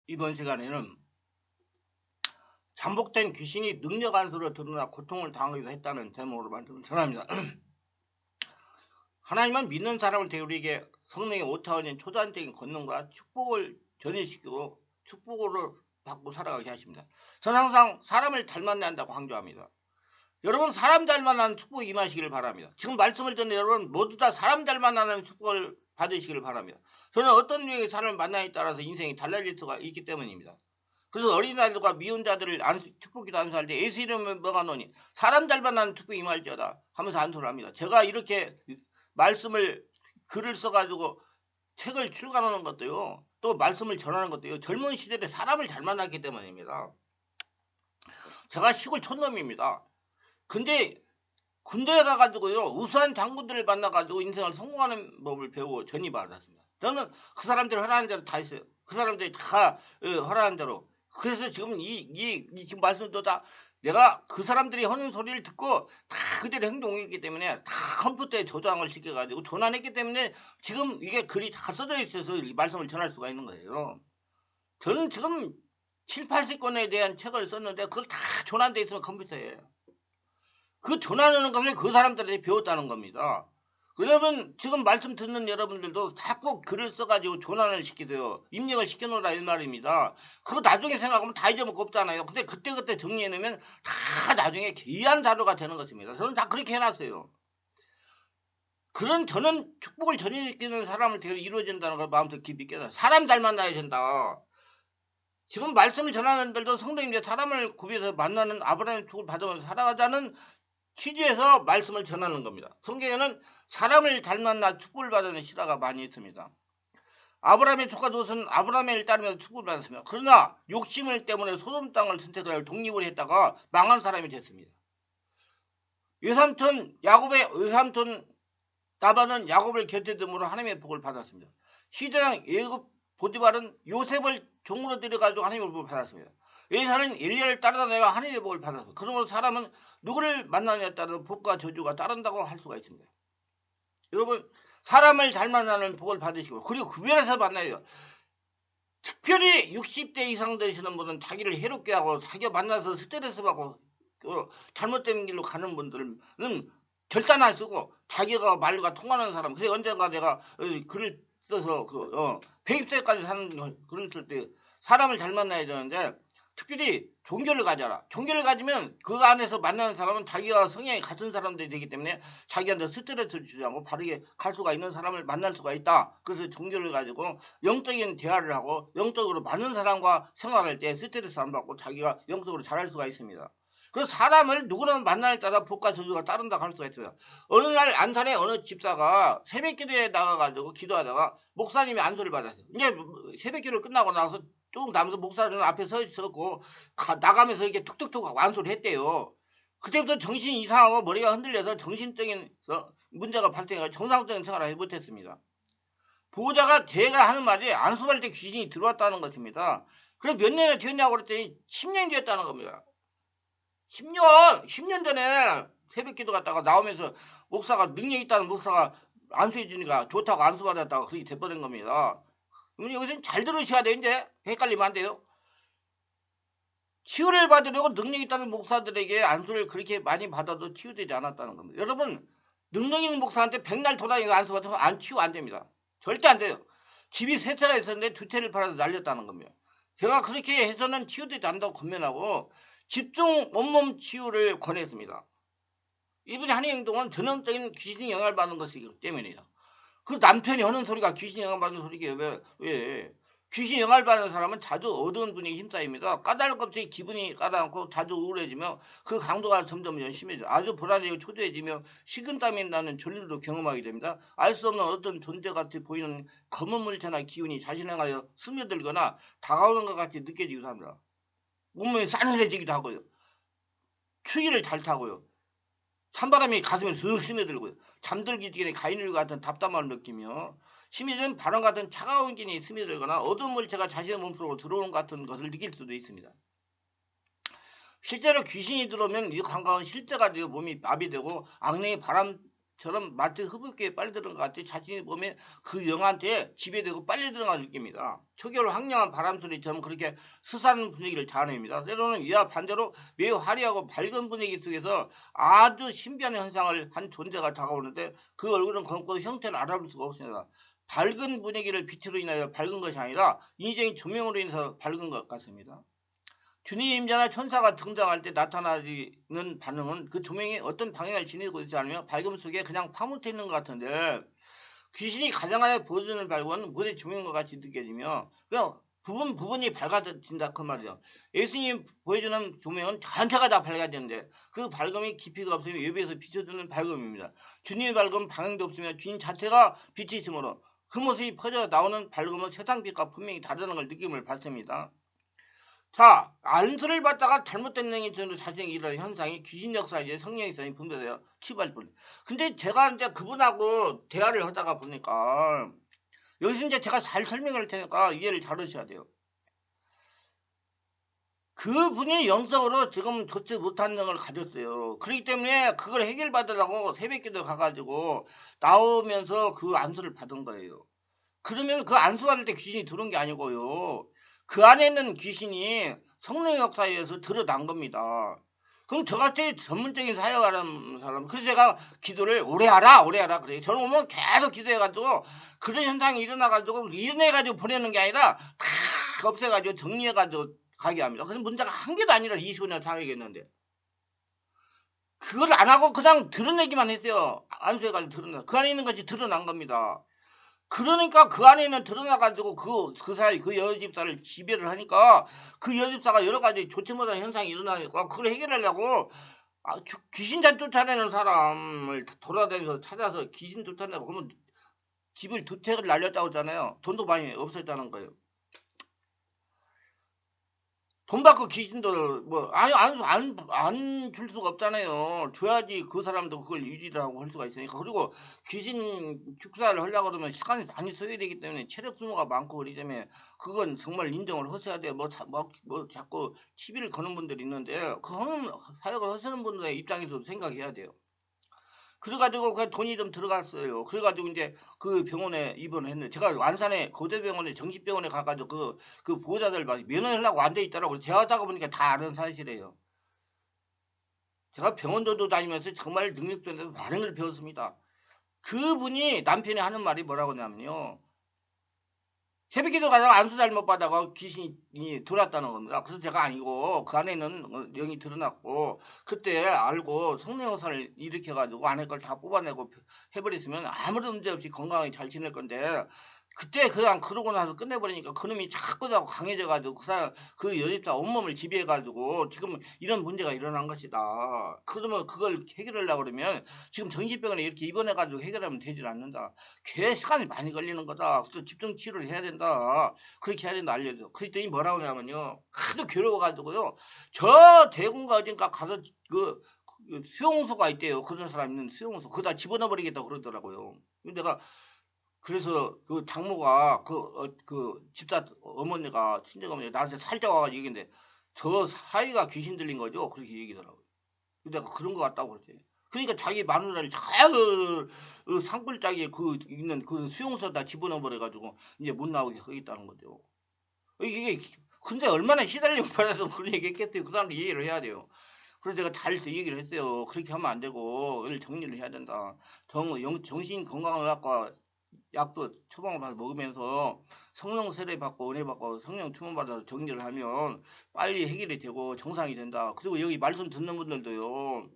이번 시간에는 잠복된 귀신이 능력 안수로 드러나 고통을 당하기도 했다는 제목으로 말씀을 전합니다. 하나님은 믿는 사람을 대우리게 성령의 5차원인 초자연적인 권능과 축복을 전해시키고 축복으로 받고 살아가게 하십니다. 저는 항상 사람을 잘 만나야 한다고 강조합니다. 여러분 사람 잘 만나는 축복이 임하시기를 바랍니다. 지금 말씀을 듣는 여러분 모두 다 사람 잘 만나는 축복을 받으시기를 바랍니다. 저는 어떤 유형의 사람을 만나에 따라서 인생이 달라질 수가 있기 때문입니다. 그래서 어린아이들과 미혼자들을 축복기도 안수할 때 예수 이름을 먹어놓으니 사람 잘 만나는 축복이 임할지어다 하면서 안수를 합니다. 제가 이렇게 말씀을 글을 써가지고 책을 출간하는 것도요. 또 말씀을 전하는 것도요. 젊은 시절에 사람을 잘 만났기 때문입니다. 제가 시골 촌놈입니다. 근데 군대에 가가지고요. 우수한 장군들을 만나가지고 인생을 성공하는 법을 배우고 전이받았습니다. 저는 그 사람들이 허락한 대로 다 했어요. 그 사람들이 다 허락한 대로. 그래서 지금 지금 말씀도 다 내가 그 사람들이 하는 소리를 듣고 다 그대로 행동했기 때문에 다 컴퓨터에 저장을 시켜가지고 전환했기 때문에 지금 이게 글이 다 써져 있어서 이 말씀을 전할 수가 있는 거예요. 저는 지금 7, 80권에 대한 책을 썼는데 그걸 다 전환돼 있으면 컴퓨터에. 그 전환하는 것을 그 사람들한테 배웠다는 겁니다. 그러면 지금 말씀 듣는 여러분들도 자꾸 글을 써가지고 전환을 시키세요. 입력을 시켜놓으라 이 말입니다. 그거 나중에 생각하면 다 잊어먹고 없잖아요. 근데 그때그때 정리해놓으면 다 나중에 귀한 자료가 되는 것입니다. 저는 다 그렇게 해놨어요. 저는 축복을 전해지키는 사람을 되게 이루어진다는 걸 마음속에 깊이 깨달아요. 사람 잘 만나야 된다. 지금 말씀을 전하는 분들도 성도님들 사람을 구비해서 만나는 아브라함의 축복을 받으면서 살아가자는 취지에서 말씀을 전하는 겁니다. 성경에는 사람을 잘 만나 축복을 받는 시라가 많이 있습니다. 아브라함의 조카 롯은 아브라함의 일 따르면서 축복을 받았습니다. 그러나 욕심을 때문에 소돔 땅을 선택하여 독립을 했다가 망한 사람이 됐습니다. 야곱의 외삼촌 라반은 야곱을 곁에 둠으로 하나님의 복을 받았습니다. 시대장 예굽 보디발은 요셉을 종으로 들여가지고 하나님의 복을 받았습니다. 엘사는 엘리야를 따라다녀가 하나님의 복을 받았습니다. 그러므로 사람은 누구를 만나냐에 따라 복과 저주가 따른다고 할 수가 있습니다. 여러분 사람을 잘 만나는 복을 받으시고 그리고 구별해서 만나요. 특별히 60대 이상 되시는 분은 자기를 해롭게 하고 자기가 만나서 스트레스 받고 잘못된 길로 가는 분들은 결단하시고 자기가 말과 통하는 사람. 그래서 언젠가 내가 글을 써서 배입세까지 사는 글을 쓸 때 사람을 잘 만나야 되는데 특별히 종교를 가져라. 종교를 가지면 그 안에서 만나는 사람은 자기가 성향이 같은 사람들이 되기 때문에 자기한테 스트레스를 주지 않고 바르게 갈 수가 있는 사람을 만날 수가 있다. 그래서 종교를 가지고 영적인 대화를 하고 영적으로 맞는 사람과 생활할 때 스트레스 안 받고 자기가 영적으로 잘할 수가 있습니다. 그 사람을 누구나 만나에 따라 복과 저주가 따른다고 할 수가 있어요. 어느 날 안산에 어느 집사가 새벽기도에 나가가지고 기도하다가 목사님이 안수를 받았어요. 이제 새벽기도 끝나고 나서 조금 남아서 목사는 앞에 서 있었고 나가면서 이렇게 툭툭툭 안수를 했대요. 그때부터 정신이 이상하고 머리가 흔들려서 정신적인 문제가 발생해서 정상적인 생활을 하지 못했습니다. 보호자가 제가 하는 말이 안수할 때 귀신이 들어왔다는 것입니다. 그래서 몇 년이 되었냐고 그랬더니 10년이 되었다는 겁니다. 10년 전에 새벽기도 갔다가 나오면서 목사가 능력 있다는 목사가 안수해 주니까 좋다고 안수 받았다고 그렇게 돼버린 겁니다. 그럼 여기서는 잘 들으셔야 돼요. 이제 헷갈리면 안 돼요. 치유를 받으려고 능력 있다는 목사들에게 안수를 그렇게 많이 받아도 치유되지 않았다는 겁니다. 여러분 능력 있는 목사한테 백날 돌아다니고 안수 받으면 치유 안 됩니다. 절대 안 돼요. 집이 세 채가 있었는데 두 채를 팔아서 날렸다는 겁니다. 제가 그렇게 해서는 치유되지 않는다고 권면하고 집중 온몸 치유를 권했습니다. 이분이 하는 행동은 전형적인 귀신이 영향을 받는 것이기 때문이에요. 그 남편이 하는 소리가 귀신이 영향을 받는 소리게 왜? 귀신이 영향을 받는 사람은 자주 어두운 분이 힘싸입니다. 까닭 없이 기분이 까다롭고 자주 우울해지며 그 강도가 점점 심해져 아주 불안해지고 초조해지며 식은땀이 나는 전율도 경험하게 됩니다. 알 수 없는 어떤 존재 같이 보이는 검은 물체나 기운이 자신을 향하여 스며들거나 다가오는 것 같이 느껴지기도 합니다. 몸이 싸늘해지기도 하고요. 추위를 잘 타고요. 찬바람이 가슴에 슥 스며들고요. 잠들기 전에 가인을 같은 답답함을 느끼며 심해진 바람 같은 차가운 기운이 스며들거나 어두운 물체가 자신의 몸속으로 들어오는 것 같은 것을 느낄 수도 있습니다. 실제로 귀신이 들어오면 이 감각은 실제가 되고 몸이 마비되고 악령의 바람 처럼 마트 흡입기에 빨리 들어간 것 같아 자신이 보면 그 영한테 지배되고 빨리 들어간 느낌입니다. 초겨울 황량한 바람소리처럼 그렇게 스산한 분위기를 자아냅니다. 때로는 이와 반대로 매우 화려하고 밝은 분위기 속에서 아주 신비한 현상을 한 존재가 다가오는데 그 얼굴은 검고 형태를 알아볼 수가 없습니다. 밝은 분위기를 빛으로 인하여 밝은 것이 아니라 인위적인 조명으로 인해서 밝은 것 같습니다. 주님자나 천사가 등장할 때 나타나는 반응은 그 조명이 어떤 방향을 지니고 있지 않으며 밝음 속에 그냥 파묻혀 있는 것 같은데 귀신이 가장하게 보여주는 밝음은 물의 조명과 같이 느껴지며 그냥 부분이 밝아진다 그 말이죠. 예수님이 보여주는 조명은 전체가 다 밝아지는데 그 밝음이 깊이가 없으며 외부에서 비춰주는 밝음입니다. 주님의 밝음은 방향도 없으며 주님 자체가 빛이 있으므로 그 모습이 퍼져 나오는 밝음은 세상빛과 분명히 다르다는 걸 느낌을 받습니다. 자, 안수를 받다가 잘못된 행위 등으로 자신에게 일어나는 현상이 귀신 역사에 성령에서 분별돼요. 치부할 뿐. 근데 제가 이제 그분하고 대화를 하다가 보니까 여기서 이제 제가 잘 설명할 테니까 이해를 잘 하셔야 돼요. 그분이 영적으로 지금 좋지 못한 영을 가졌어요. 그렇기 때문에 그걸 해결받으려고 새벽기도 가가지고 나오면서 그 안수를 받은 거예요. 그러면 그 안수 받을 때 귀신이 들어온 게 아니고요. 그 안에 있는 귀신이 성령의 역사에 의해서 드러난 겁니다. 그럼 저같이 전문적인 사역하는 사람, 그래서 제가 기도를 오래 하라, 오래 하라 그래요. 저는 오면 계속 기도해가지고 그런 현상이 일어나가지고 일어나가지고 보내는 게 아니라 다 없애가지고 정리해가지고 가게 합니다. 그래서 문제가 한 개도 아니라 25년 사역했는데. 그걸 안 하고 그냥 드러내기만 했어요. 안수해가지고 드러나. 그 안에 있는 것이 드러난 겁니다. 그러니까 그 안에는 드러나가지고 그 사이 그 여집사를 지배를 하니까 그 여집사가 여러 가지 좋지 못한 현상이 일어나니까 그걸 해결하려고 귀신 쫓아내는 사람을 돌아다니면서 찾아서 귀신 쫓아내고 그러면 집을 두 채를 날렸다고 했잖아요. 돈도 많이 없었다는 거예요. 돈 받고 귀신도 뭐 아니 안 줄 수가 없잖아요. 줘야지 그 사람도 그걸 유지하고 할 수가 있으니까. 그리고 귀신 축사를 하려고 그러면 시간이 많이 소요되기 때문에 체력 소모가 많고 그러기 때문에 그건 정말 인정을 하셔야 돼요. 뭐 자꾸 시비를 거는 분들이 있는데 그 하는 사역을 하시는 분들의 입장에서 생각해야 돼요. 그래가지고 그 돈이 좀 들어갔어요. 그래가지고 이제 그 병원에 입원을 했는데 제가 완산에 고대병원에 정신병원에 가가지고 그 보호자들 막 면회하려고 앉아 있더라고요. 제가 하다가 보니까 다 아는 사실이에요. 제가 병원도 다니면서 정말 능력자한테 많은 걸 배웠습니다. 그분이 남편이 하는 말이 뭐라고 하냐면요. 새벽기도 가다가 안수 잘못 받아가 귀신이 들어왔다는 겁니다. 그래서 제가 아니고 그 안에는 영이 드러났고 그때 알고 성령사를 일으켜가지고 안에 걸 다 뽑아내고 해버렸으면 아무런 문제 없이 건강하게 잘 지낼 건데 그때 그냥 그러고 나서 끝내버리니까 그놈이 자꾸 자꾸 강해져가지고 그 사람 그 여집사 온몸을 지배해가지고 지금 이런 문제가 일어난 것이다. 그러면 그걸 해결하려고 그러면 지금 정신병원에 이렇게 입원해가지고 해결하면 되질 않는다. 꽤 시간이 많이 걸리는 거다. 그래서 집중 치료를 해야 된다. 그렇게 해야 된다 알려줘. 그랬더니 뭐라고 하냐면요. 하도 괴로워가지고요. 저 대구인가 어딘가 가서 그 수용소가 있대요. 그런 사람 있는 수용소. 그다 집어넣어 버리겠다고 그러더라고요. 근데 내가 그래서 그 장모가 그 집사 어머니가 친정 어머니가 나한테 살짝 와가지고 얘기했는데 저 사위가 귀신 들린 거죠. 그렇게 얘기더라고요. 근데 내가 그런 것 같다고 그랬지. 그러니까 자기 마누라를 그 산골짜기에 그 있는 그 수용소에다 집어넣어 버려가지고 이제 못 나오게 하겠다는 거죠. 이게 근데 얼마나 시달림을 받아서 그런 얘기 했겠어요. 그 사람도 이해를 해야 돼요. 그래서 제가 잘 얘기를 했어요. 그렇게 하면 안 되고 이걸 정리를 해야 된다. 정신건강의학과 약도 처방을 받아 먹으면서 성령 세례 받고 은혜 받고 성령 충만 받아서 정리를 하면 빨리 해결이 되고 정상이 된다. 그리고 여기 말씀 듣는 분들도요.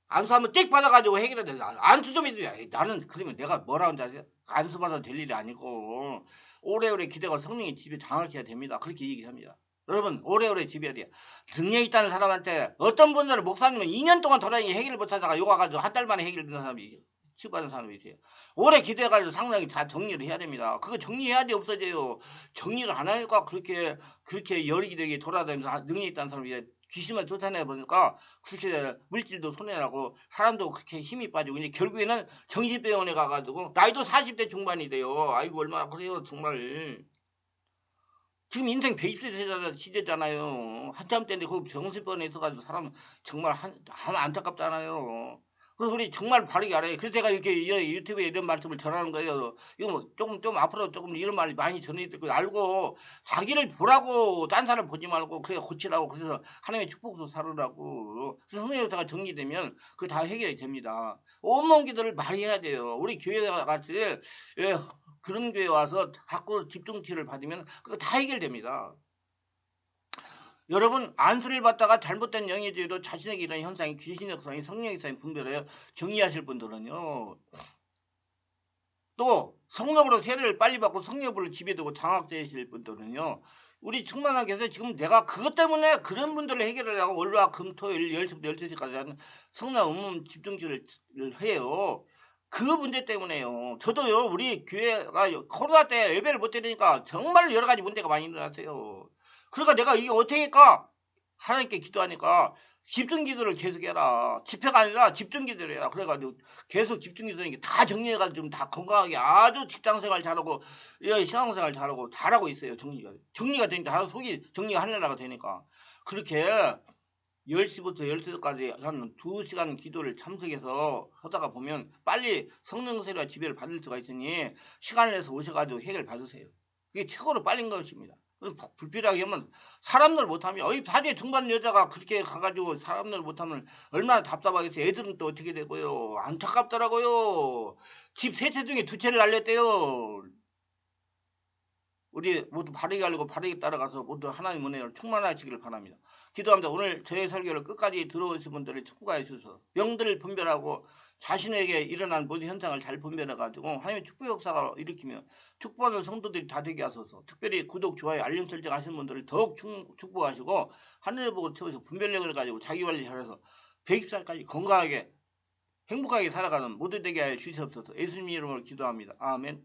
안수 한번 띡 받아가지고 해결해야 된다. 안수 좀 해줘야 나는 그러면 내가 뭐라 하는지 아세요? 안수 받아도 될 일이 아니고 오래오래 기대가 성령의 집에 장악해야 됩니다. 그렇게 얘기를 합니다. 여러분 오래오래 집에야 돼요. 능력 있다는 사람한테 어떤 분들은 목사님은 2년 동안 돌아다니기 해결을 못하다가 요가 가지고 한 달 만에 해결되는 사람이 치유받은 사람이 있어요. 오래 기도해가지고 상당히 다 정리를 해야 됩니다. 그거 정리해야지 없어져요. 정리를 안 하니까 그렇게 열이 되게 돌아다니면서 능력 있다는 사람이 귀신만 쫓아내 보니까 그렇게 물질도 손해나고 사람도 그렇게 힘이 빠지고 이제 결국에는 정신병원에 가가지고 나이도 40대 중반이 돼요. 아이고 얼마나 그래요 정말. 지금 인생 120세 시대잖아요. 한참 때인데 그 정신병원에 있어가지고 사람 정말 안타깝잖아요. 그래서 우리 정말 바르게 알아요. 그래서 제가 이렇게 유튜브에 이런 말씀을 전하는 거예요. 이거 뭐 좀 앞으로 조금 이런 말 많이 전해야 될 거 알고 자기를 보라고 딴 사람 보지 말고 그래 고치라고 그래서 하나님의 축복으로 살으라고. 그래서 성령사가 정리되면 그거 다 해결이 됩니다. 온몸 기도를 많이 해야 돼요. 우리 교회가 같이 예, 그런 교회 와서 자꾸 집중치를 받으면 그거 다 해결됩니다. 여러분 안수를 받다가 잘못된 영이 되어도 자신에게 이런 현상이 귀신의 역사인 성령의 역사인 분별해요. 정리하실 분들은요. 또 성령으로 세례를 빨리 받고 성령으로 집에 두고 장악되실 분들은요. 우리 충만하게서 지금 내가 그것 때문에 그런 분들을 해결하려고 월화 금토일 10시부터 12시까지 하는 성령 음음 집중치를 해요. 그 문제 때문에요. 저도요 우리 교회가 코로나 때 예배를 못 드리니까 정말 여러 가지 문제가 많이 일어났어요. 그러니까 내가 이게 어떻게 할까? 하나님께 기도하니까 집중 기도를 계속해라. 집회가 아니라 집중 기도를 해라. 그래가지고 계속 집중 기도하는 게 다 정리해가지고 좀 다 건강하게 아주 직장생활 잘하고 신앙생활 잘하고 있어요. 정리가 되니까 속이 정리가 하늘나라가 되니까 그렇게 10시부터 12시까지 한 2시간 기도를 참석해서 하다가 보면 빨리 성령 세례와 지배를 받을 수가 있으니 시간을 내서 오셔가지고 해결 받으세요. 그게 최고로 빨린 것입니다. 불필요하게 하면 사람들 못하면 어이 다리에 중반 여자가 그렇게 가가지고 사람들 못하면 얼마나 답답하겠어요. 애들은 또 어떻게 되고요. 안타깝더라고요. 집 세 채 중에 두 채를 날렸대요. 우리 모두 바르게 알고 바르게 따라가서 모두 하나님 은혜를 충만하시기를 바랍니다. 기도합니다. 오늘 저의 설교를 끝까지 들어오신 분들을 축복하여 주셔서 영들을 분별하고 자신에게 일어난 모든 현상을 잘 분별해가지고 하나님의 축복 역사가 일으키며 축복하는 성도들이 다 되게 하소서. 특별히 구독, 좋아요, 알림 설정 하시는 분들을 더욱 축복하시고 하늘을 보고 채워서 분별력을 가지고 자기관리 잘해서 120살까지 건강하게 행복하게 살아가는 모두 되게 하여 주시옵소서. 예수님 이름으로 기도합니다. 아멘.